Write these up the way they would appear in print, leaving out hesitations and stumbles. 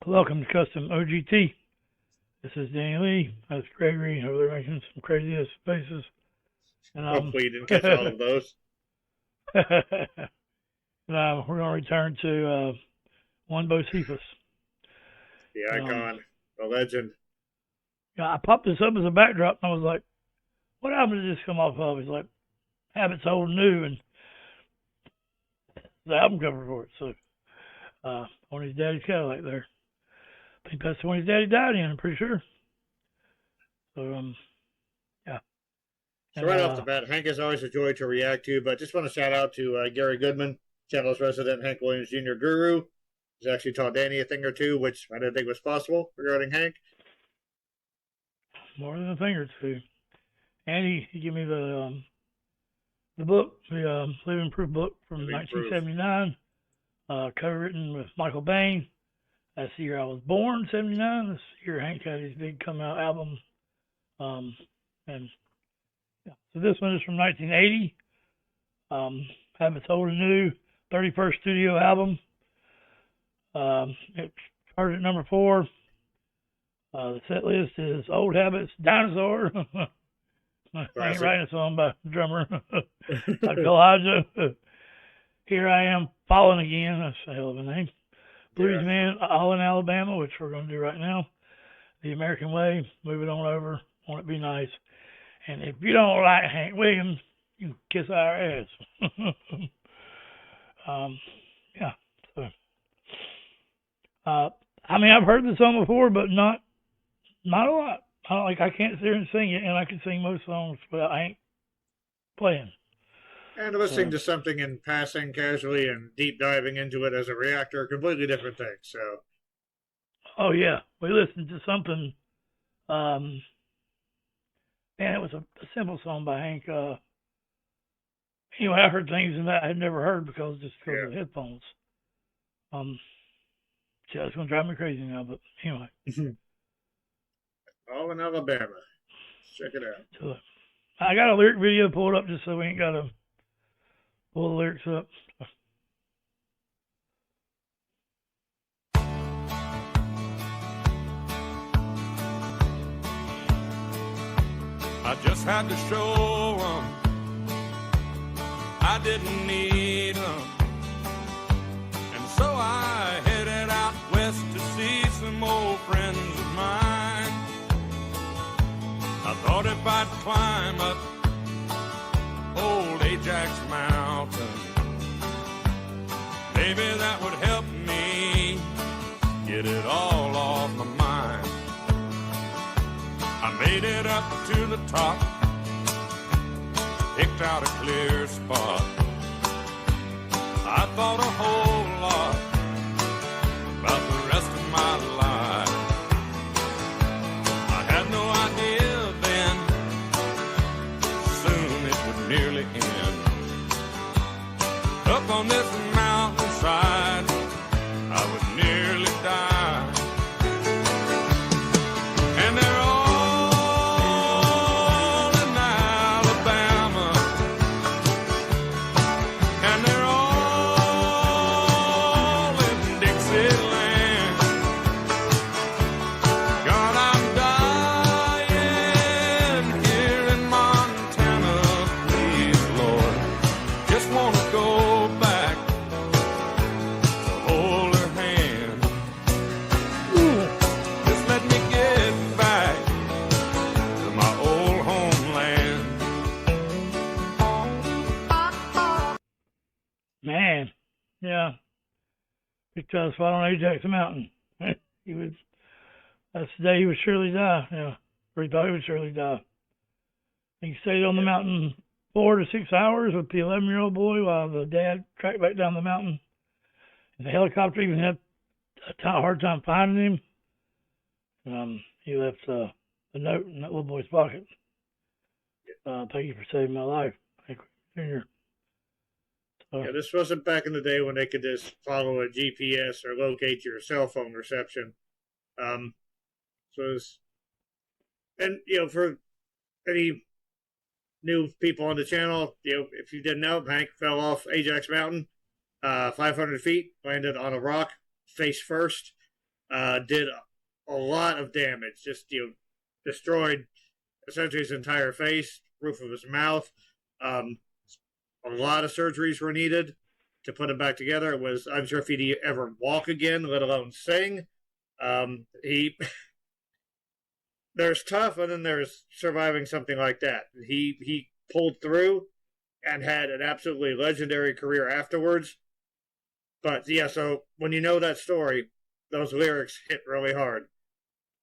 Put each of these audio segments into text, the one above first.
Welcome to Custom OGT. This is Danny Lee. That's Gregory over there making some crazy ass faces. And hopefully you didn't catch all of those. and, we're going to return to ŁØŞΘЫՆLŊ. The icon, the legend. Yeah, I popped this up as a backdrop and I was like, what album did this come off of? It's like Habits Old and New, and the album cover for it. So on his daddy's Cadillac there. I think that's the one his daddy died in, I'm pretty sure. So yeah. So right off the bat, Hank is always a joy to react to, but just want to shout out to Gary Goodman, channel's resident Hank Williams Jr. guru. He's actually taught Danny a thing or two, which I didn't think was possible regarding Hank. More than a thing or two. And he gave me the book, the Living Proof book from 1979, cover written with Michael Bain. That's the year I was born, 79. This year Hank had his big come out album. And yeah. So this one is from 1980. Habits Old and New, 31st studio album. It started at number 4. The set list is Old Habits, Dinosaur. I ain't writing a song by the drummer. Like Elijah. Here I Am, Falling Again. That's a hell of a name. Blues Man, All in Alabama, which we're going to do right now. The American Way, Move It On Over, Won't It Be Nice. And if you don't like Hank Williams, you can kiss our ass. Yeah. So, I mean, I've heard the song before, but not a lot. I can't sit here and sing it, and I can sing most songs without Hank playing. And listening to something in passing casually and deep diving into it as a reactor are completely different things. So, oh yeah, we listened to something. And it was a simple song by Hank. Anyway, I heard things in that I had never heard because of the headphones. Yeah, it's gonna drive me crazy now, but anyway. All in Alabama. Check it out. So, I got a lyric video pulled up just so we ain't got to pull the lyrics up. I just had to show 'em I didn't need 'em, and so I headed out west to see some old friends of mine. I thought if I'd climb up old Ajax Mountain, maybe that would help me get it all off my mind. I made it up to the top, picked out a clear spot. I thought a whole lot about the rest of my life. I had no idea then soon it would nearly end. Up on this mountainside I would nearly die. And they're all in Alabama, and they're all in Dixieland. God, I'm dying here in Montana. Please, Lord, just want to go back to hold her hand. Just let me get back to my old homeland. Man, yeah. Picked out a spot on Ajax Mountain. That's the day he would surely die. Yeah, or he thought he would surely die. He stayed on the mountain 4 to 6 hours with the 11-year-old boy while the dad tracked back down the mountain. And the helicopter even had a hard time finding him. He left a note in that little boy's pocket. Thank you for saving my life, Hank Jr. Yeah, this wasn't back in the day when they could just follow a GPS or locate your cell phone reception. So it was, and for any new people on the channel, if you didn't know, Hank fell off Ajax Mountain, 500 feet, landed on a rock face first, did a lot of damage. Just, destroyed essentially his entire face, roof of his mouth. A lot of surgeries were needed to put him back together. It was unsure if he'd ever walk again, let alone sing. There's tough, and then there's surviving something like that. He pulled through and had an absolutely legendary career afterwards. But yeah, so when you know that story, those lyrics hit really hard.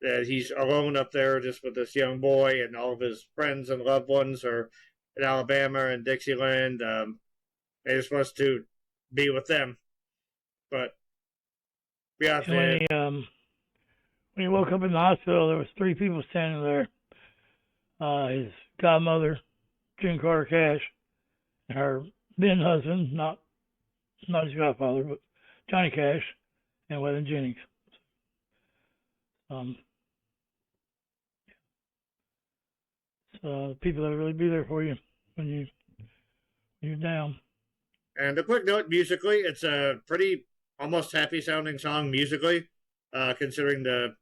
That he's alone up there just with this young boy, and all of his friends and loved ones are in Alabama and Dixieland. He just wants to be with them. But yeah, when he woke up in the hospital, there was 3 people standing there. His godmother, June Carter Cash, and her then husband, not his godfather, but Johnny Cash, and Wethan Jennings. So people that really be there for you when you're down. And a quick note musically, it's a pretty almost happy sounding song musically, considering the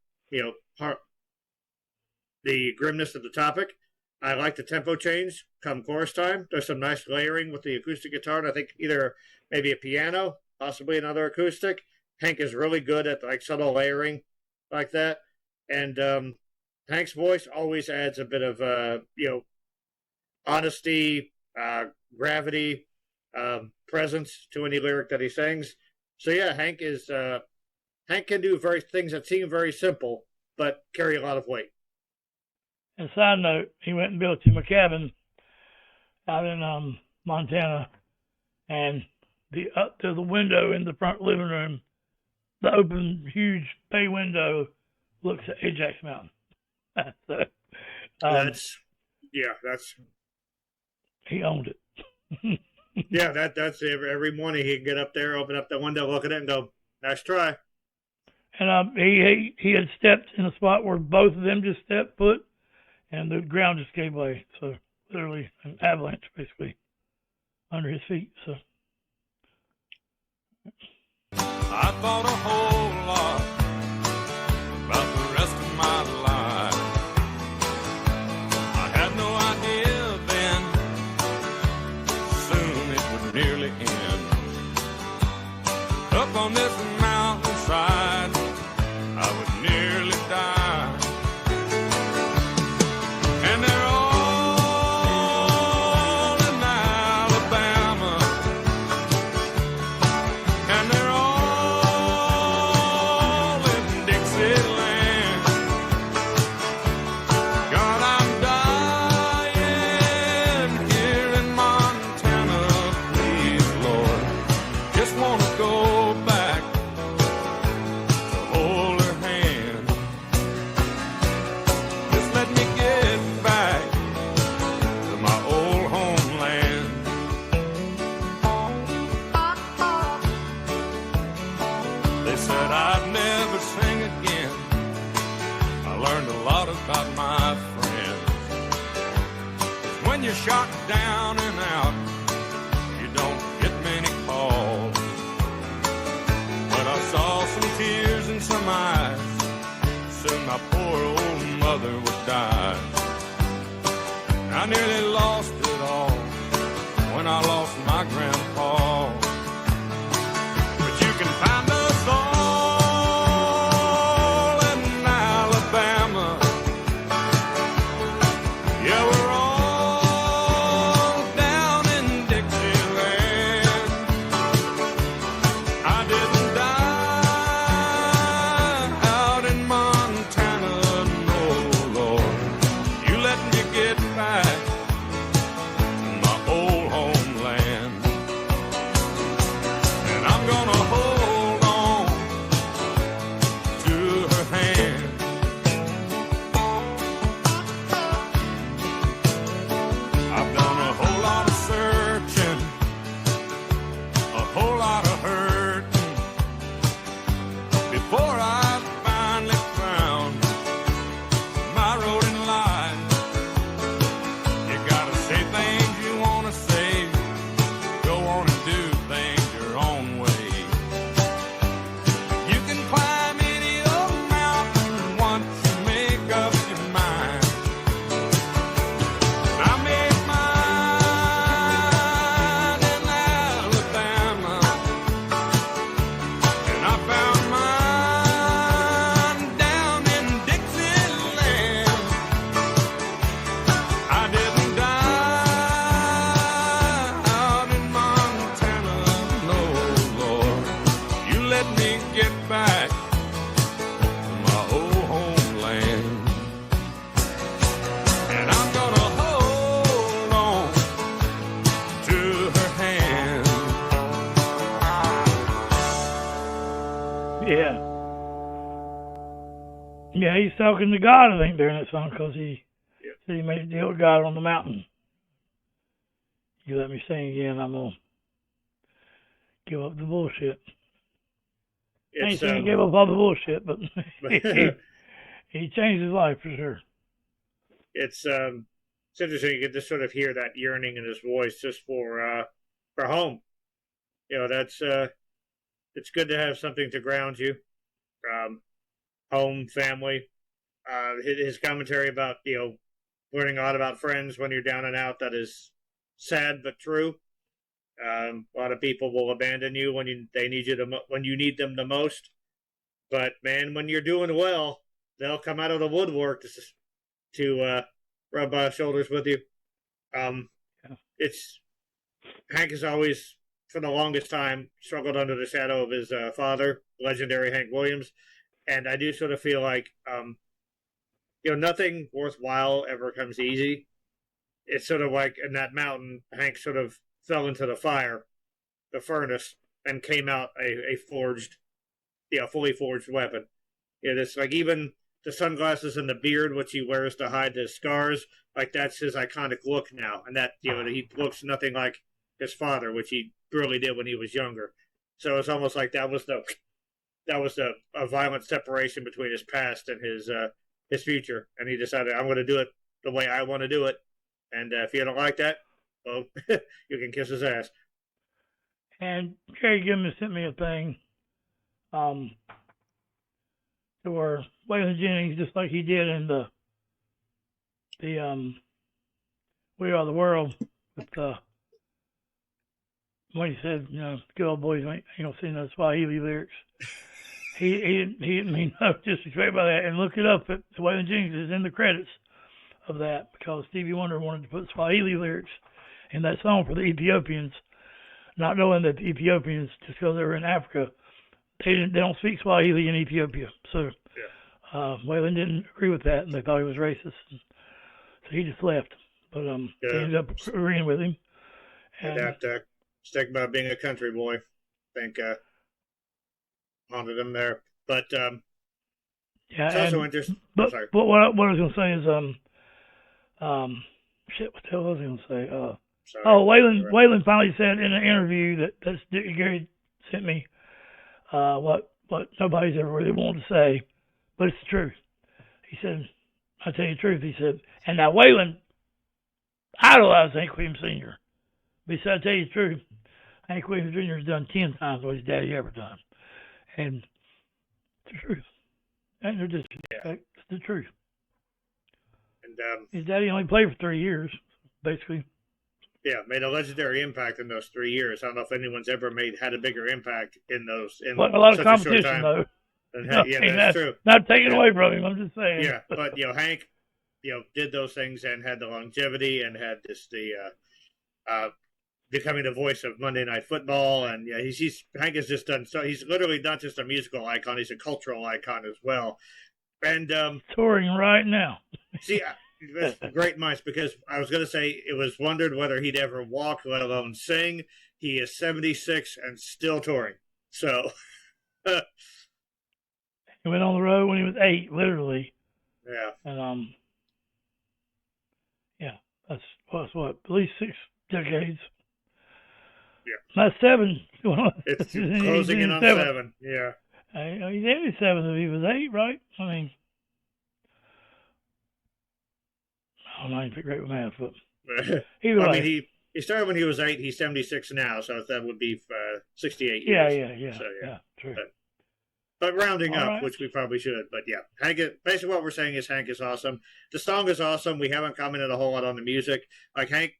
the grimness of the topic. I like the tempo change come chorus time. There's some nice layering with the acoustic guitar, and I think either maybe a piano, possibly another acoustic. Hank is really good at like subtle layering like that. And Hank's voice always adds a bit of honesty, gravity, presence to any lyric that he sings. So yeah, Hank can do things that seem very simple but carry a lot of weight. And side note, he went and built him a cabin out in Montana, and up to the window in the front living room, the open, huge bay window looks at Ajax Mountain. So, that's he owned it. Yeah, that's every morning he can get up there, open up the window, look at it, and go, "Nice try." And he had stepped in a spot where both of them just stepped foot, and the ground just gave way. So literally an avalanche, basically, under his feet. So I thought a whole lot about the rest of my life. I had no idea then soon it would nearly end. Up on this mountainside, I would nearly die. And they're all in Alabama, and they're all in Dixieland. God, I'm dying here in Montana. Please, Lord, just want to go back to hold her hand. Just let me get back to my old homeland. They said I'd never sing again. I learned a lot about my friends. When you're shot down and out, you don't get many calls. But I saw some tears in some eyes. Soon my poor old mother would die. I nearly lost it all when I lost my grandpa. But you can find us all in Alabama. Yeah, we're all down in Dixieland. I didn't die out in Montana, no, Lord. You let me get back back to my old homeland. And I'm gonna hold on to her hand. Yeah. Yeah, he's talking to God, I think, during that song, because he said he made a deal with God on the mountain. You let me sing again, I'm going to give up the bullshit. I ain't saying give up all the bullshit, but he changed his life for sure. It's interesting. You get to sort of hear that yearning in his voice just for home. You know, that's it's good to have something to ground you. Home, family. His commentary about, you know, learning a lot about friends when you're down and out, that is sad but true. A lot of people will abandon you when you need them the most. But man, when you're doing well, they'll come out of the woodwork to rub shoulders with you. It's Hank has always, for the longest time, struggled under the shadow of his father, legendary Hank Williams, and I do sort of feel like you know, nothing worthwhile ever comes easy. It's sort of like in that mountain, Hank sort of fell into the fire, the furnace, and came out a forged, fully forged weapon. You know, it's like even the sunglasses and the beard, which he wears to hide his scars, like that's his iconic look now. And that, you know, he looks nothing like his father, which he really did when he was younger. So it's almost like that was a violent separation between his past and his future. And he decided, I'm going to do it the way I want to do it. And if you don't like that, well, you can kiss his ass. And Jerry Goodman sent me a thing to where Waylon Jennings, just like he did in the We Are the World, with when he said, you know, good old boys ain't gonna see no Swahili lyrics. He didn't mean no disrespect by that. And look it up. Waylon Jennings is in the credits of that because Stevie Wonder wanted to put Swahili lyrics in that song for the Ethiopians, not knowing that the Ethiopians, just because they were in Africa, they don't speak Swahili in Ethiopia. So Waylon didn't agree with that, and they thought he was racist. So he just left. But they ended up agreeing with him. And that stigma of being a country boy, I think, haunted him there. But it's also interesting. But what I was going to say is, shit, what the hell was I going to say? Waylon finally said in an interview that Gary sent me what nobody's ever really wanted to say, but it's the truth. He said, I'll tell you the truth, he said, and now Waylon idolized Hank Williams Sr. But he said, I'll tell you the truth, Hank Williams Jr. has done 10 times what his daddy ever done. And it's the truth. And they're just, it's the truth. And his daddy only played for 3 years, basically. Yeah, made a legendary impact in those 3 years. I don't know if anyone's ever had a bigger impact in those. But a lot of competition, though. That's true. Not taken away from him. I'm just saying. Yeah, but Hank, did those things and had the longevity and had becoming the voice of Monday Night Football, and Hank has just done so. He's literally not just a musical icon; he's a cultural icon as well. And touring right now. See. That's great minds, because I was going to say it was wondered whether he'd ever walk, let alone sing. He is 76 and still touring. So he went on the road when he was 8, literally. Yeah. And that's what, at least 6 decades. Yeah. Not 7. It's closing in on 7. Yeah. He's 87 if he was 8, right? I mean. I'm not even great with math, but he started when he was 8. He's 76 now, so that would be 68 years. Yeah, true. But rounding all up, right. which we probably should. But yeah, Hank. Basically, what we're saying is Hank is awesome. The song is awesome. We haven't commented a whole lot on the music. Like Hank,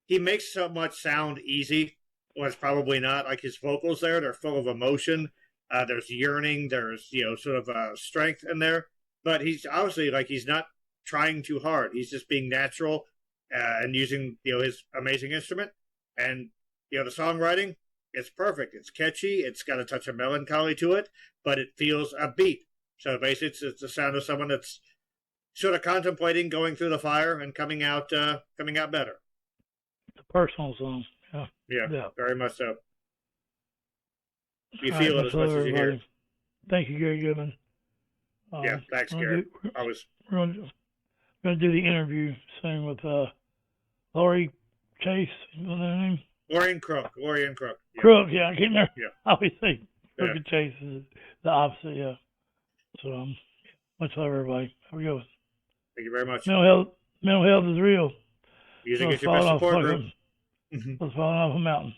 he makes so much sound easy. Well, it's probably not. Like his vocals they're full of emotion. There's yearning. There's sort of strength in there. But he's obviously he's not trying too hard. He's just being natural and using his amazing instrument, and the songwriting. it's perfect. It's catchy. It's got a touch of melancholy to it, but it feels upbeat. So basically, it's the sound of someone that's sort of contemplating going through the fire and coming out better. It's a personal song. Yeah, very much so. You All feel right, it as much as you hear it. Thank you, Gary Goodman. Yeah, thanks, Gary. We're going to do the interview soon with Lori Chase. What's her name? Lorian Crook. Yeah. Crook, yeah. I can't remember. Yeah. I always think Crook and Chase is the opposite, yeah. So, much love, everybody. Have a good one. Thank you very much. Mental health is real. Music is your best support group. I was falling off a mountain.